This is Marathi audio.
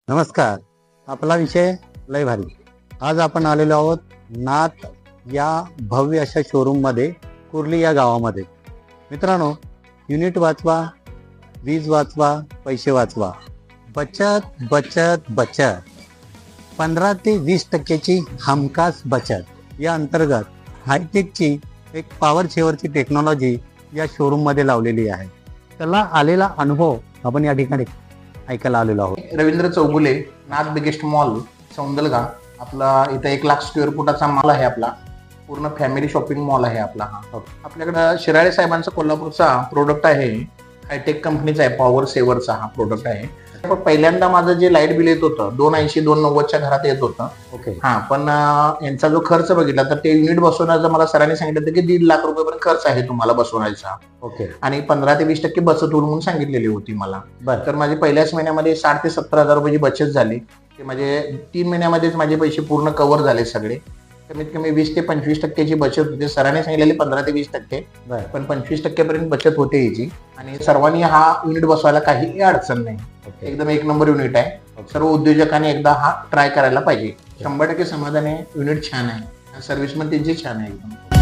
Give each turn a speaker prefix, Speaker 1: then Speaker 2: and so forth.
Speaker 1: नमस्कार. आपला विषय लय भारी. आज आपण आलेलो आहोत नाथ या भव्य अशा शोरूममध्ये, कुर्ली या गावामध्ये. मित्रांनो, युनिट वाचवा, वीज वाचवा, पैसे वाचवा. बचत बचत बचत 15 ते 20% हमखास बचत या अंतर्गत हायटेकची एक पॉवर सेवरची टेक्नॉलॉजी या शोरूममध्ये लावलेली आहे. त्याला आलेला अनुभव आपण या ठिकाणी ऐकायला आलेलो आहोत.
Speaker 2: रवींद्र चौगुले, नाथ बिगेस्ट मॉल, सौंदलगा. आपला इथं 1 लाख स्क्वेअर फुटाचा मॉल आहे. आपला पूर्ण फॅमिली शॉपिंग मॉल आहे आपला हा. आपल्याकडं शिराळे साहेबांचा कोल्हापूरचा प्रोडक्ट आहे, हायटेक कंपनीचा आहे, पॉवर सेवरचा हा प्रोडक्ट आहे. पण पहिल्यांदा माझं जे लाईट बिल येत होतं 280 290च्या घरात येत होतं.
Speaker 1: ओके.
Speaker 2: हा, पण यांचा जो खर्च बघितला तर ते युनिट बसवण्याचा मला सरांनी सांगितलं होतं की 1.5 लाख रुपये खर्च आहे तुम्हाला बसवण्याचा.
Speaker 1: ओके.
Speaker 2: आणि 15 ते 20% बचत होईल म्हणून सांगितलेली होती मला.
Speaker 1: बरं.
Speaker 2: तर माझी पहिल्याच महिन्यामध्ये 60 ते 70 हजार रुपयाची बचत झाली. ते माझे 3 महिन्यामध्येच माझे पैसे पूर्ण कव्हर झाले सगळे. कमीत कमी 20 ते 25%ची बचत होते. सरांनी सांगितलेली 15 ते 20%,
Speaker 1: बरं.
Speaker 2: पण 25% पर्यंत बचत होते याची. आणि सर्वांनी हा युनिट बसवायला काही अडचण नाही.
Speaker 1: ओके.
Speaker 2: एकदम 1 नंबर युनिट आहे. सर्व उद्योजकांनी एकदा हा ट्राय करायला पाहिजे. 100% समाधान आहे. युनिट छान आहे. सर्व्हिस पण त्यांची छान आहे एकदम.